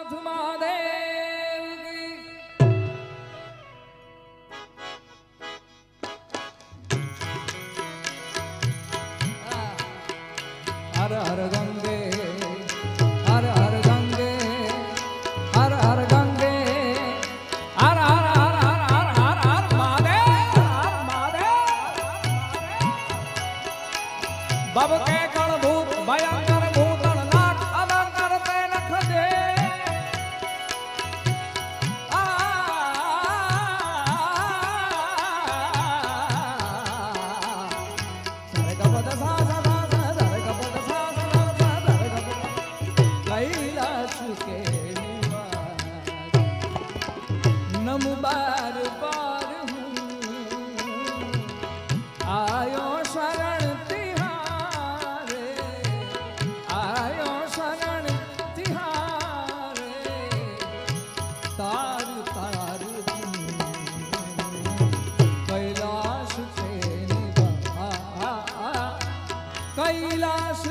नाथ महादेव की। हर हर गंगे हर हर गंगे हर हर गंगे हर हर हर हर हर हर हर महादेव हर महादेव। बब के कण भूत भयंकर भूतन नाथ अलंकर ते नख दे। सरे गपद सा सा सा सरे गपद सा सा सा सरे गपद कैलाश के निवास नम बार बार हूँ आयो शरण तिहारे आयो शरण तिहारे तार तार कैलाश के निवास कैलाश